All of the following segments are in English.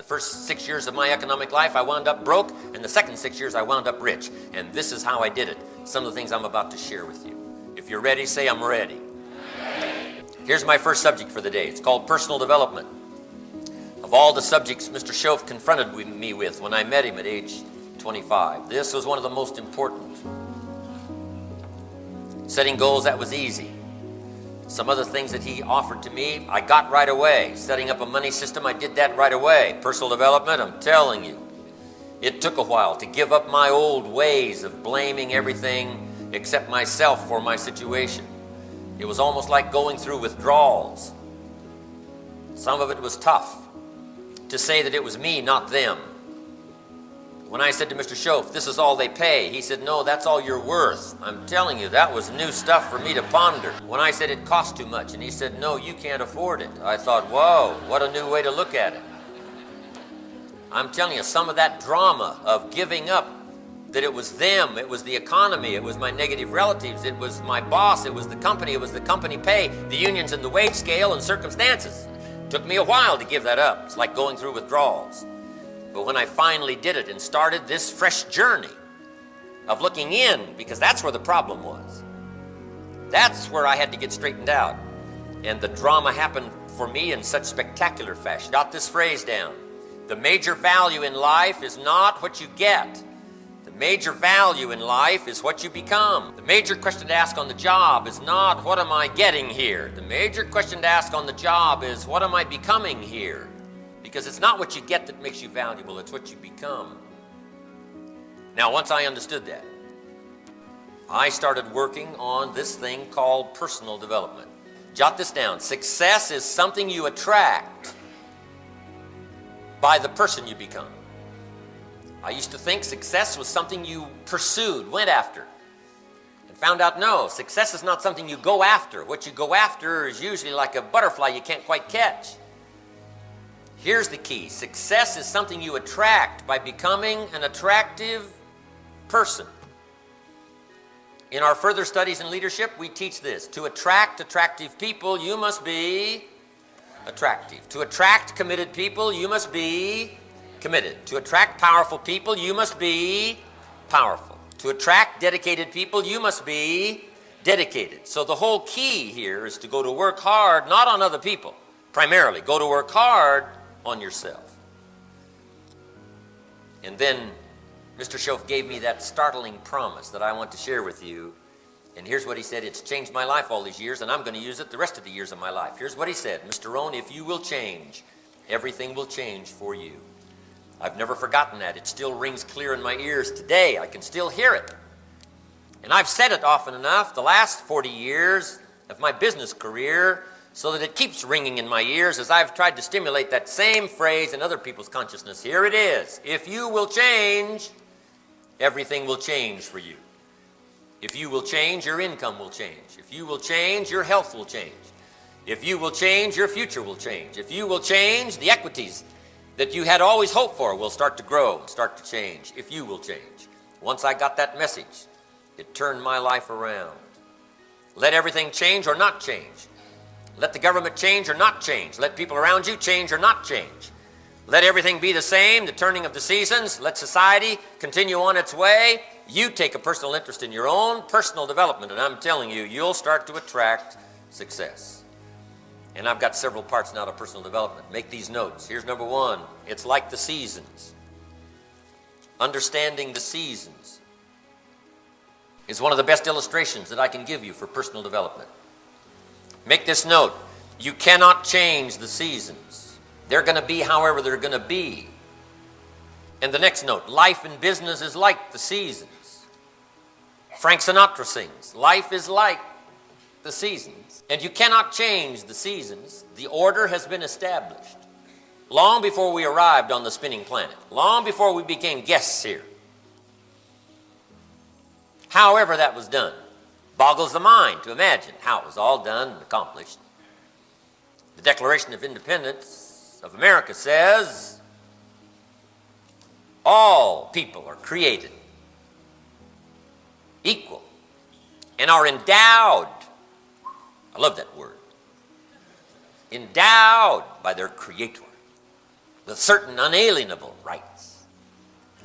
first 6 years of my economic life, I wound up broke, and the second 6 years, I wound up rich. And this is how I did it. Some of the things I'm about to share with you. If you're ready, say, I'm ready. Here's my first subject for the day. It's called personal development. Of all the subjects Mr. Schoaf confronted me with when I met him at age 25, this was one of the most important. Setting goals, that was easy. Some other things that he offered to me, I got right away. Setting up a money system, I did that right away. Personal development, I'm telling you, it took a while to give up my old ways of blaming everything except myself for my situation. It was almost like going through withdrawals. Some of it was tough to say that it was me, not them. When I said to Mr. Schoaf, this is all they pay, he said, no, that's all you're worth. I'm telling you, that was new stuff for me to ponder. When I said it cost too much, and he said, no, you can't afford it, I thought, whoa, what a new way to look at it. I'm telling you, some of that drama of giving up, that it was them, it was the economy, it was my negative relatives, it was my boss, it was the company pay, the unions and the wage scale and circumstances. It took me a while to give that up. It's like going through withdrawals. But when I finally did it and started this fresh journey of looking in, because that's where the problem was. That's where I had to get straightened out. And the drama happened for me in such spectacular fashion. Jot this phrase down. The major value in life is not what you get. The major value in life is what you become. The major question to ask on the job is not, what am I getting here? The major question to ask on the job is, what am I becoming here? Because it's not what you get that makes you valuable, it's what you become. Now, once I understood that, I started working on this thing called personal development. Jot this down. Success is something you attract by the person you become. I used to think success was something you pursued, went after, and found out no, success is not something you go after. What you go after is usually like a butterfly you can't quite catch. Here's the key. Success is something you attract by becoming an attractive person. In our further studies in leadership, we teach this. To attract attractive people, you must be attractive. To attract committed people, you must be committed. To attract powerful people, you must be powerful. To attract dedicated people, you must be dedicated. So the whole key here is to go to work hard, not on other people. Primarily, go to work hard on yourself. And then Mr. Schoaf gave me that startling promise that I want to share with you. And here's what he said. It's changed my life all these years, and I'm going to use it the rest of the years of my life. Here's what he said. Mr. Rohn, if you will change, everything will change for you. I've never forgotten that. It still rings clear in my ears today. I can still hear it. And I've said it often enough the last 40 years of my business career, so that it keeps ringing in my ears as I've tried to stimulate that same phrase in other people's consciousness. Here it is. If you will change, everything will change for you. If you will change, your income will change. If you will change, your health will change. If you will change, your future will change. If you will change, the equities that you had always hoped for will start to grow, start to change. If you will change. Once I got that message, it turned my life around. Let everything change or not change. Let the government change or not change. Let people around you change or not change. Let everything be the same, the turning of the seasons. Let society continue on its way. You take a personal interest in your own personal development, and I'm telling you, you'll start to attract success. And I've got several parts now to personal development. Make these notes. Here's number one. It's like the seasons. Understanding the seasons is one of the best illustrations that I can give you for personal development. Make this note. You cannot change the seasons. They're going to be however they're going to be. And the next note. Life in business is like the seasons. Frank Sinatra sings, life is like the seasons. And you cannot change the seasons. The order has been established long before we arrived on the spinning planet, long before we became guests here. However that was done boggles the mind to imagine how it was all done and accomplished. The Declaration of Independence of America says, all people are created equal and are endowed, I love that word, endowed by their Creator with certain unalienable rights.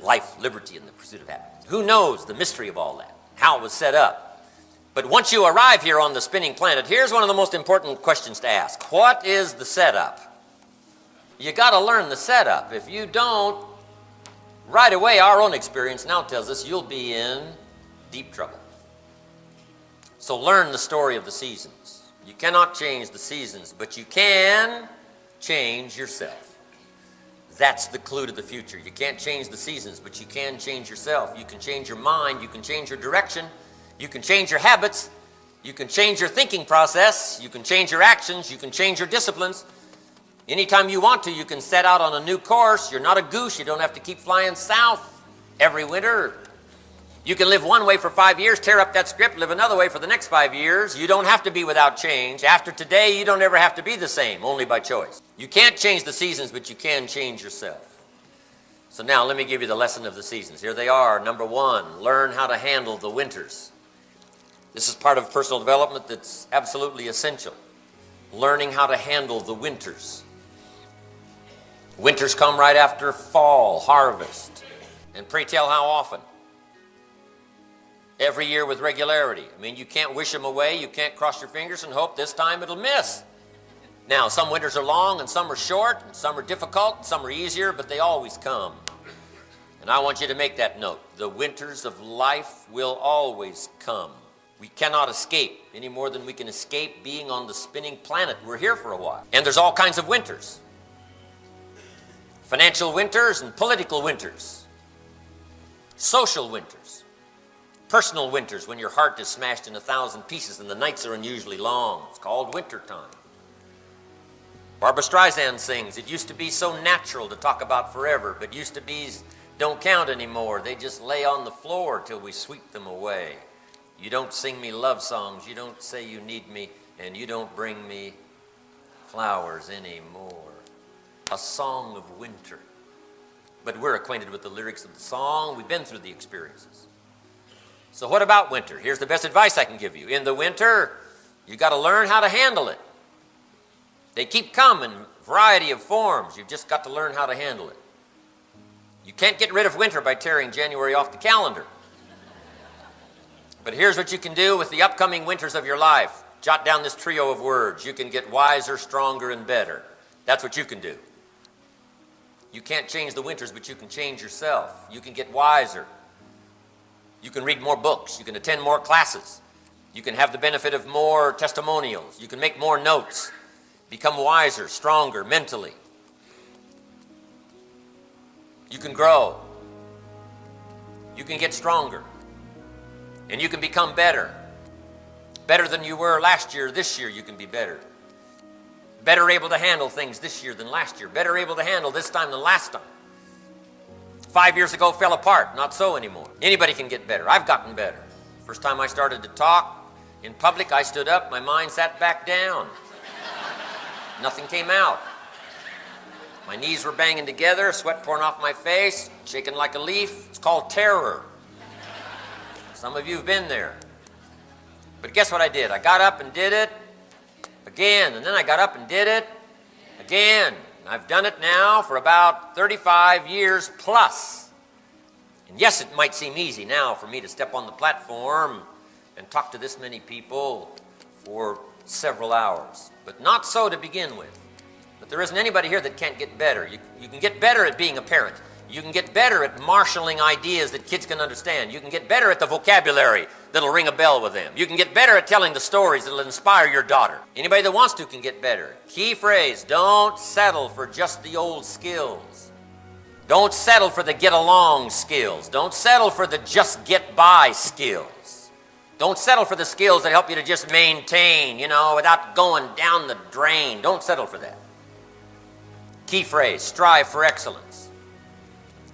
Life, liberty, and the pursuit of happiness. Who knows the mystery of all that, how it was set up? But once you arrive here on the spinning planet, here's one of the most important questions to ask. What is the setup? You got to learn the setup. If you don't, right away, our own experience now tells us you'll be in deep trouble. So learn the story of the seasons. You cannot change the seasons, but you can change yourself. That's the clue to the future. You can't change the seasons, but you can change yourself. You can change your mind. You can change your direction. You can change your habits. You can change your thinking process. You can change your actions. You can change your disciplines. Anytime you want to, you can set out on a new course. You're not a goose. You don't have to keep flying south every winter. You can live one way for 5 years, tear up that script, live another way for the next 5 years. You don't have to be without change. After today, you don't ever have to be the same, only by choice. You can't change the seasons, but you can change yourself. So now let me give you the lesson of the seasons. Here they are. Number 1, learn how to handle the winters. This is part of personal development that's absolutely essential. Learning how to handle the winters. Winters come right after fall, harvest. And pray tell how often? Every year with regularity. I mean, you can't wish them away. You can't cross your fingers and hope this time it'll miss. Now, some winters are long and some are short and some are difficult and some are easier, but they always come. And I want you to make that note. The winters of life will always come. We cannot escape any more than we can escape being on the spinning planet. We're here for a while. And there's all kinds of winters. Financial winters and political winters. Social winters. Personal winters, when your heart is smashed in 1,000 pieces and the nights are unusually long. It's called winter time. Barbra Streisand sings, it used to be so natural to talk about forever, but used to be's don't count anymore. They just lay on the floor till we sweep them away. You don't sing me love songs, you don't say you need me, and you don't bring me flowers anymore. A song of winter. But we're acquainted with the lyrics of the song. We've been through the experiences. So what about winter? Here's the best advice I can give you. In the winter, you got to learn how to handle it. They keep coming in a variety of forms. You've just got to learn how to handle it. You can't get rid of winter by tearing January off the calendar. But here's what you can do with the upcoming winters of your life. Jot down this trio of words. You can get wiser, stronger, and better. That's what you can do. You can't change the winters, but you can change yourself. You can get wiser. You can read more books. You can attend more classes. You can have the benefit of more testimonials. You can make more notes. Become wiser, stronger mentally. You can grow. You can get stronger. And you can become better. Better than you were last year. This year you can be better. Better able to handle things this year than last year. Better able to handle this time than last time. 5 years ago fell apart. Not so anymore. Anybody can get better. I've gotten better. First time I started to talk in public, I stood up. My mind sat back down. Nothing came out. My knees were banging together, sweat pouring off my face, shaking like a leaf. It's called terror. Some of you have been there. But guess what I did? I got up and did it again, and then I got up and did it again. I've done it now for about 35 years plus. And yes, it might seem easy now for me to step on the platform and talk to this many people for several hours, but not so to begin with. But there isn't anybody here that can't get better. You can get better at being a parent. You can get better at marshaling ideas that kids can understand. You can get better at the vocabulary that'll ring a bell with them. You can get better at telling the stories that'll inspire your daughter. Anybody that wants to can get better. Key phrase, don't settle for just the old skills. Don't settle for the get along skills. Don't settle for the just get by skills. Don't settle for the skills that help you to just maintain, without going down the drain. Don't settle for that. Key phrase, strive for excellence.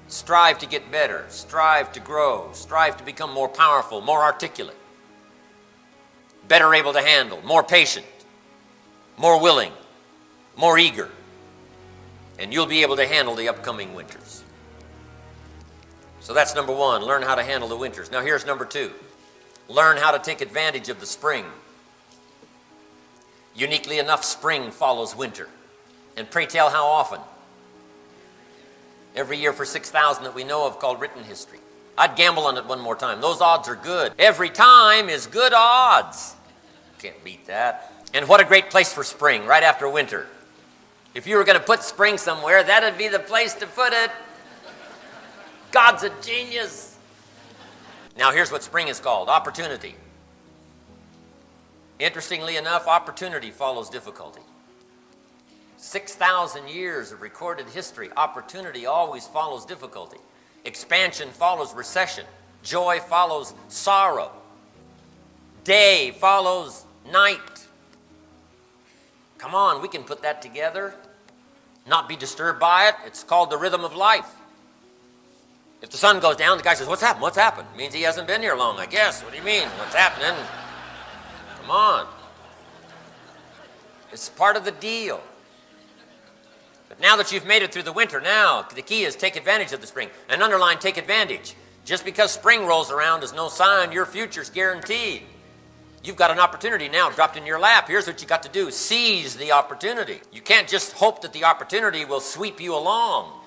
Strive to get better. Strive to grow. Strive to become more powerful, more articulate. Better able to handle, more patient, more willing, more eager. And you'll be able to handle the upcoming winters. So that's number 1, learn how to handle the winters. Now here's number 2, learn how to take advantage of the spring. Uniquely enough, spring follows winter. And pray tell how often? every year for 6,000 that we know of called written history. I'd gamble on it one more time. Those odds are good. Every time is good odds. Can't beat that. And what a great place for spring, right after winter. If you were going to put spring somewhere, that'd be the place to put it. God's a genius. Now here's what spring is called, opportunity. Interestingly enough, opportunity follows difficulty. 6,000 years of recorded history, opportunity always follows difficulty. Expansion follows recession. Joy follows sorrow. Day follows night. Come on, we can put that together. Not be disturbed by it. It's called the rhythm of life. If the sun goes down, the guy says, "What's happened? What's happened?" It means he hasn't been here long, I guess. What do you mean? What's happening? Come on. It's part of the deal. But now that you've made it through the winter, now the key is take advantage of the spring. And underline, take advantage. Just because spring rolls around is no sign your future's guaranteed. You've got an opportunity now dropped in your lap. Here's what you got to do. Seize the opportunity. You can't just hope that the opportunity will sweep you along.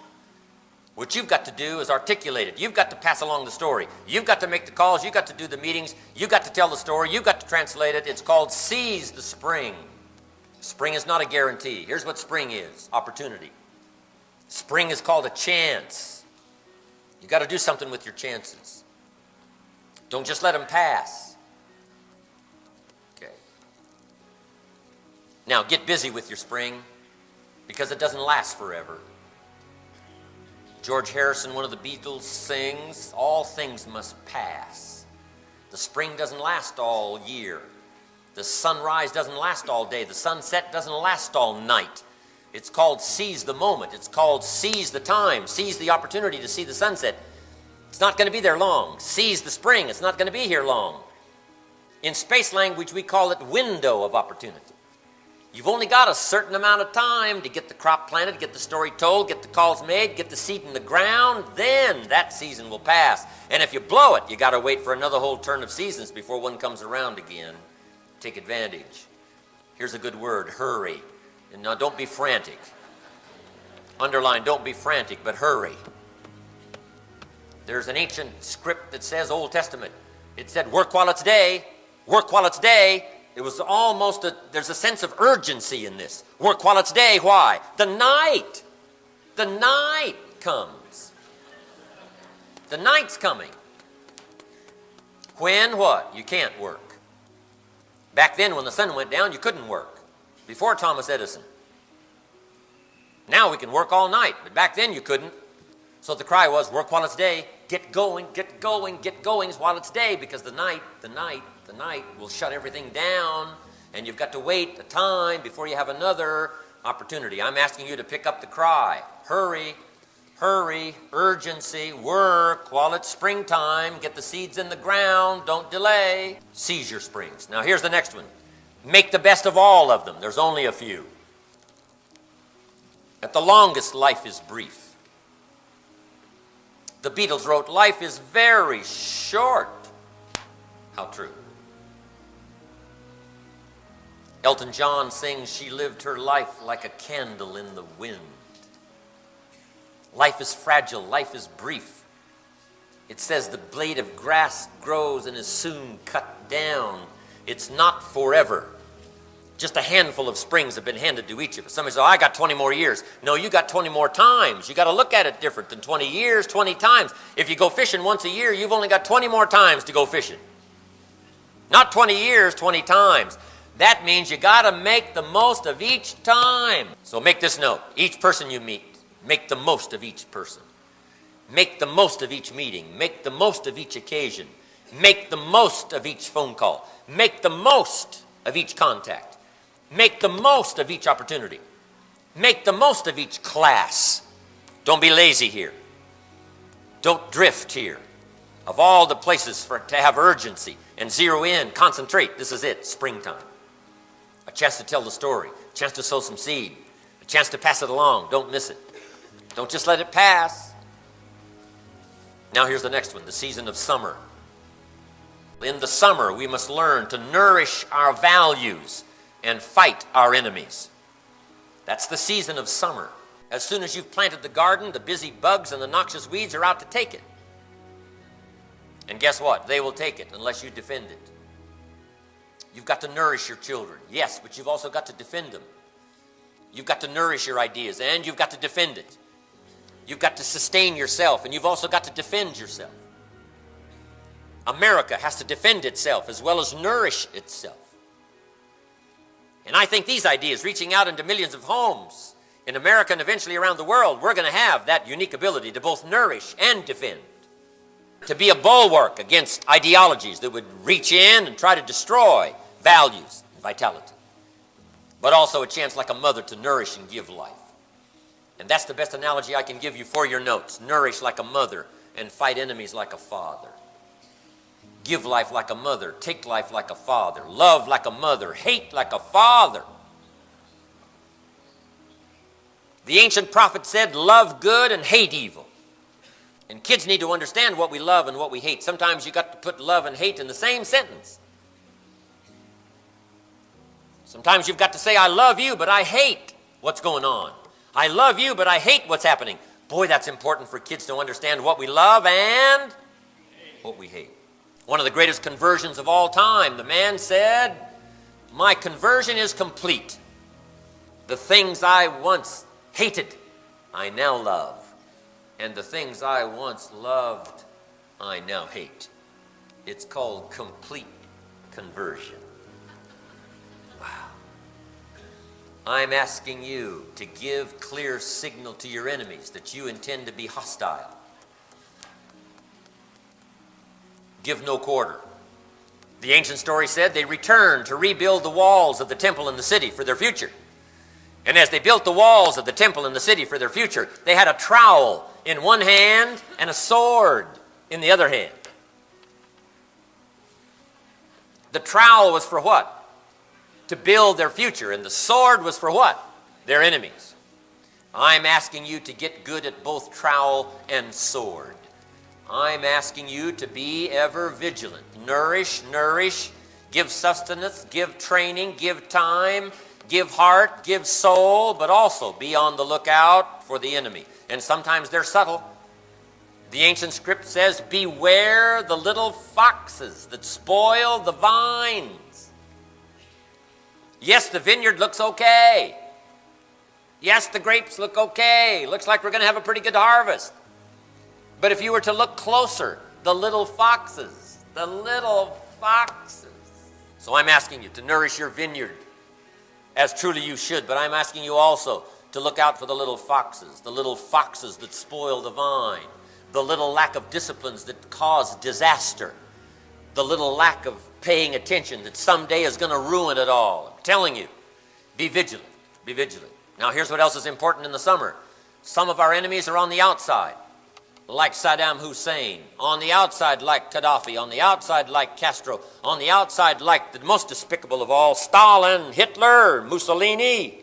What you've got to do is articulate it. You've got to pass along the story. You've got to make the calls. You've got to do the meetings. You've got to tell the story. You've got to translate it. It's called seize the spring. Spring is not a guarantee. Here's what spring is, opportunity. Spring is called a chance. You've got to do something with your chances. Don't just let them pass. Okay. Now get busy with your spring because it doesn't last forever. George Harrison, one of the Beatles, sings, "All things must pass." The spring doesn't last all year. The sunrise doesn't last all day. The sunset doesn't last all night. It's called seize the moment. It's called seize the time. Seize the opportunity to see the sunset. It's not going to be there long. Seize the spring. It's not going to be here long. In space language, we call it window of opportunity. You've only got a certain amount of time to get the crop planted, get the story told, get the calls made, get the seed in the ground. Then that season will pass. And if you blow it, you got to wait for another whole turn of seasons before one comes around again. Take advantage. Here's a good word, hurry. And now don't be frantic. Underline, don't be frantic, but hurry. There's an ancient script that says, Old Testament, it said, work while it's day, work while it's day. It was almost there's a sense of urgency in this. Work while it's day. Why? The night comes. The night's coming. When what? You can't work. Back then when the sun went down, you couldn't work. Before Thomas Edison. Now we can work all night, but back then you couldn't. So the cry was, work while it's day. Get going, get going, get going while it's day, because the night will shut everything down, and you've got to wait a time before you have another opportunity. I'm asking you to pick up the cry. Hurry, hurry, urgency, work while it's springtime. Get the seeds in the ground. Don't delay. Seize your springs. Now here's the next one. Make the best of all of them. There's only a few. At the longest, life is brief. The Beatles wrote, life is very short. How true. Elton John sings, she lived her life like a candle in the wind. Life is fragile, life is brief. It says the blade of grass grows and is soon cut down. It's not forever. Just a handful of springs have been handed to each of us. Somebody says, I got 20 more years. No, you got 20 more times. You got to look at it different than 20 years, 20 times. If you go fishing once a year, you've only got 20 more times to go fishing. Not 20 years, 20 times. That means you got to make the most of each time. So make this note. Each person you meet, make the most of each person. Make the most of each meeting. Make the most of each occasion. Make the most of each phone call. Make the most of each contact. Make the most of each opportunity. Make the most of each class. Don't be lazy here. Don't drift here. Of all the places to have urgency and zero in, concentrate. This is it, springtime. A chance to tell the story. A chance to sow some seed. A chance to pass it along. Don't miss it. Don't just let it pass. Now here's the next one, the season of summer. In the summer, we must learn to nourish our values and fight our enemies. That's the season of summer. As soon as you've planted the garden, the busy bugs and the noxious weeds are out to take it. And guess what? They will take it unless you defend it. You've got to nourish your children, yes, but you've also got to defend them. You've got to nourish your ideas, and you've got to defend it. You've got to sustain yourself, and you've also got to defend yourself. America has to defend itself as well as nourish itself. And I think these ideas, reaching out into millions of homes in America and eventually around the world, we're going to have that unique ability to both nourish and defend. To be a bulwark against ideologies that would reach in and try to destroy values and vitality. But also a chance like a mother to nourish and give life. And that's the best analogy I can give you for your notes. Nourish like a mother and fight enemies like a father. Give life like a mother, take life like a father, love like a mother, hate like a father. The ancient prophet said, love good and hate evil. And kids need to understand what we love and what we hate. Sometimes you got to put love and hate in the same sentence. Sometimes you've got to say, I love you, but I hate what's going on. I love you, but I hate what's happening. Boy, that's important for kids to understand what we love and what we hate. One of the greatest conversions of all time, the man said, my conversion is complete. The things I once hated, I now love. And the things I once loved, I now hate. It's called complete conversion. Wow. I'm asking you to give clear signal to your enemies that you intend to be hostile. Give no quarter. The ancient story said they returned to rebuild the walls of the temple and the city for their future. And as they built the walls of the temple and the city for their future, they had a trowel in one hand and a sword in the other hand. The trowel was for what? To build their future. And the sword was for what? Their enemies. I'm asking you to get good at both trowel and sword. I'm asking you to be ever vigilant. Nourish, give sustenance, give training, give time, give heart, give soul, but also be on the lookout for the enemy. And sometimes they're subtle. The ancient script says, beware the little foxes that spoil the vines. Yes, the vineyard looks okay. Yes, the grapes look okay. Looks like we're going to have a pretty good harvest. But if you were to look closer, the little foxes. So I'm asking you to nourish your vineyard as truly you should, but I'm asking you also to look out for the little foxes that spoil the vine, the little lack of disciplines that cause disaster, the little lack of paying attention that someday is going to ruin it all. I'm telling you, be vigilant, be vigilant. Now here's what else is important in the summer. Some of our enemies are on the outside, like Saddam Hussein, on the outside like Gaddafi, on the outside like Castro, on the outside like the most despicable of all, Stalin, Hitler, Mussolini.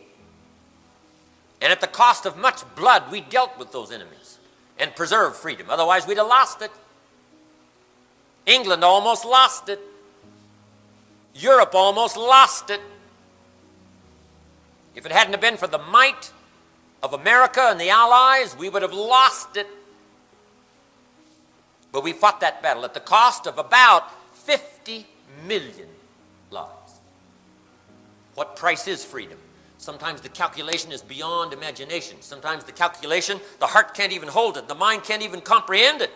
And at the cost of much blood, we dealt with those enemies and preserved freedom. Otherwise, we'd have lost it. England almost lost it. Europe almost lost it. If it hadn't have been for the might of America and the Allies, we would have lost it. But we fought that battle at the cost of about 50 million lives. What price is freedom? Sometimes the calculation is beyond imagination. Sometimes the calculation, the heart can't even hold it. The mind can't even comprehend it.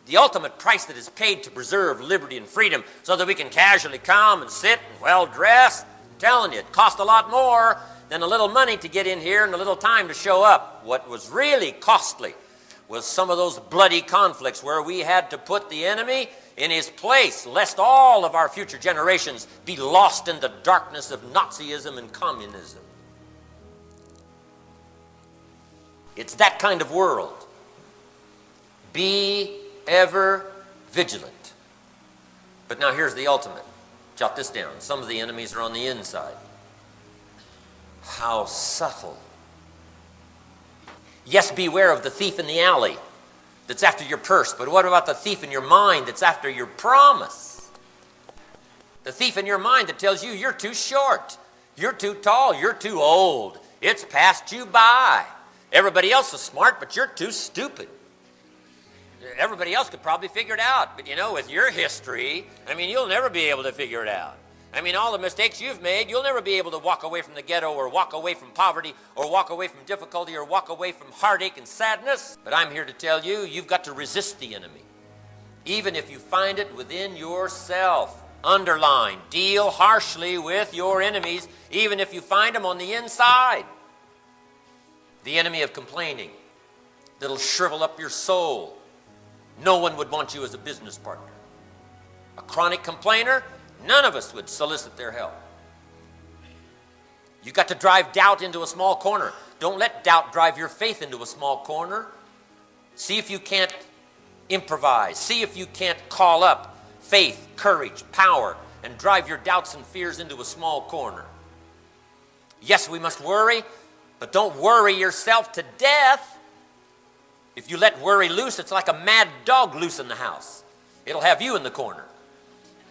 The ultimate price that is paid to preserve liberty and freedom so that we can casually come and sit and well-dressed. I'm telling you, it cost a lot more than a little money to get in here and a little time to show up. What was really costly was some of those bloody conflicts where we had to put the enemy in his place, lest all of our future generations be lost in the darkness of Nazism and communism. It's that kind of world. Be ever vigilant. But now here's the ultimate. Jot this down. Some of the enemies are on the inside. How subtle. Yes, beware of the thief in the alley that's after your purse, but what about the thief in your mind that's after your promise? The thief in your mind that tells you you're too short, you're too tall, you're too old, it's passed you by. Everybody else is smart, but you're too stupid. Everybody else could probably figure it out. But with your history, you'll never be able to figure it out. All the mistakes you've made, you'll never be able to walk away from the ghetto or walk away from poverty or walk away from difficulty or walk away from heartache and sadness. But I'm here to tell you, you've got to resist the enemy. Even if you find it within yourself. Underline, deal harshly with your enemies, even if you find them on the inside. The enemy of complaining, that'll shrivel up your soul. No one would want you as a business partner. A chronic complainer, none of us would solicit their help. You got to drive doubt into a small corner. Don't let doubt drive your faith into a small corner. See if you can't improvise. See if you can't call up faith, courage, power, and drive your doubts and fears into a small corner. Yes, we must worry, but don't worry yourself to death. If you let worry loose, it's like a mad dog loose in the house. It'll have you in the corner.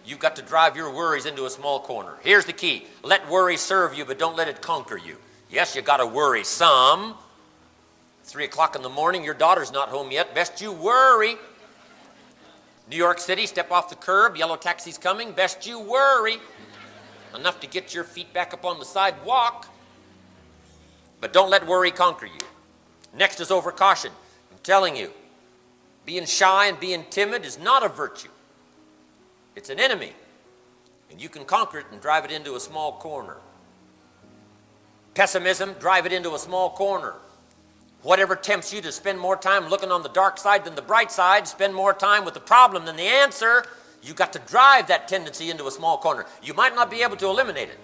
You've got to drive your worries into a small corner. Here's the key. Let worry serve you, but don't let it conquer you. Yes, you got to worry some. 3 o'clock in the morning, your daughter's not home yet. Best you worry. New York City, step off the curb. Yellow taxi's coming. Best you worry. Enough to get your feet back up on the sidewalk. But don't let worry conquer you. Next is overcaution. I'm telling you, being shy and being timid is not a virtue. It's an enemy, and you can conquer it and drive it into a small corner. Pessimism, drive it into a small corner. Whatever tempts you to spend more time looking on the dark side than the bright side, spend more time with the problem than the answer, you got to drive that tendency into a small corner. You might not be able to eliminate it.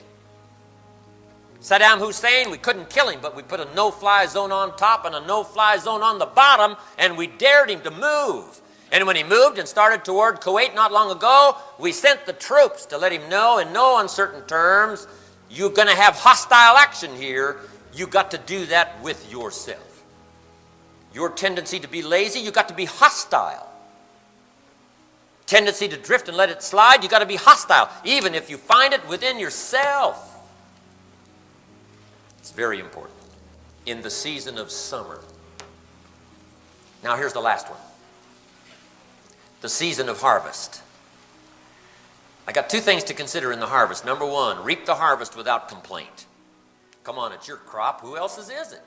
Saddam Hussein, we couldn't kill him, but we put a no-fly zone on top and a no-fly zone on the bottom, and we dared him to move. And when he moved and started toward Kuwait not long ago, we sent the troops to let him know in no uncertain terms, you're going to have hostile action here. You got to do that with yourself. Your tendency to be lazy, you got to be hostile. Tendency to drift and let it slide, you got to be hostile, even if you find it within yourself. It's very important. In the season of summer. Now here's the last one. The season of harvest. I got 2 things to consider in the harvest. Number 1, reap the harvest without complaint. Come on, it's your crop. Who else's is it?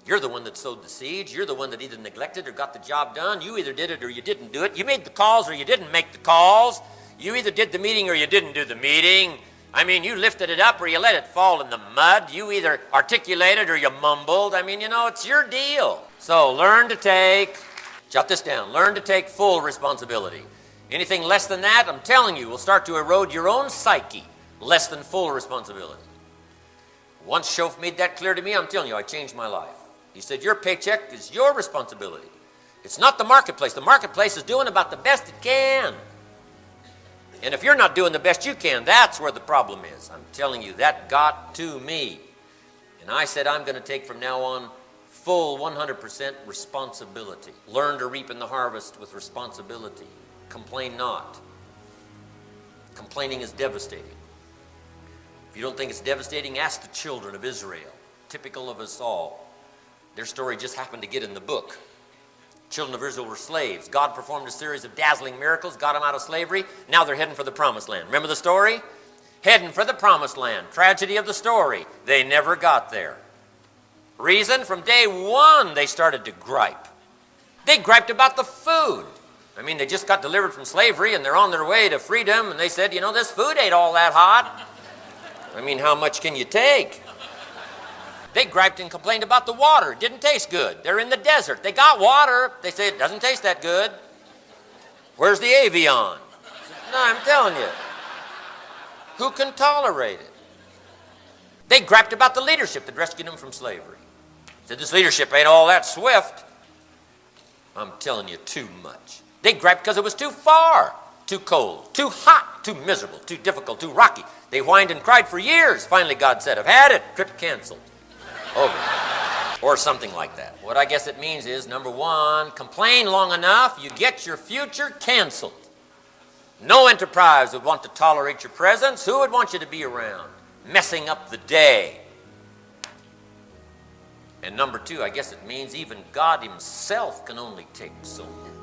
You're the one that sowed the seeds. You're the one that either neglected or got the job done. You either did it or you didn't do it. You made the calls or you didn't make the calls. You either did the meeting or you didn't do the meeting. You lifted it up or you let it fall in the mud. You either articulated or you mumbled. It's your deal. So learn to take, jot this down, learn to take full responsibility. Anything less than that, I'm telling you, will start to erode your own psyche. Less than full responsibility. Once Shof made that clear to me, I'm telling you, I changed my life. He said, your paycheck is your responsibility. It's not the marketplace. The marketplace is doing about the best it can. And if you're not doing the best you can, that's where the problem is. I'm telling you, that got to me. And I said, I'm going to take from now on full 100% responsibility. Learn to reap in the harvest with responsibility. Complain not. Complaining is devastating. If you don't think it's devastating, ask the children of Israel, typical of us all. Their story just happened to get in the book. Children of Israel were slaves. God performed a series of dazzling miracles, got them out of slavery. Now they're heading for the promised land. Remember the story? Heading for the promised land. Tragedy of the story. They never got there. Reason? From day one, they started to gripe. They griped about the food. They just got delivered from slavery and they're on their way to freedom. And they said, this food ain't all that hot. How much can you take? They griped and complained about the water. It didn't taste good. They're in the desert. They got water. They say it doesn't taste that good. Where's the Avion? No, I'm telling you. Who can tolerate it? They griped about the leadership that rescued them from slavery. Said this leadership ain't all that swift. I'm telling you, too much. They griped because it was too far, too cold, too hot, too miserable, too difficult, too rocky. They whined and cried for years. Finally, God said, I've had it. Trip canceled. Over. Or something like that. What I guess it means is, number 1, complain long enough, you get your future canceled. No enterprise would want to tolerate your presence. Who would want you to be around? Messing up the day. And number two, I guess it means even God himself can only take so much.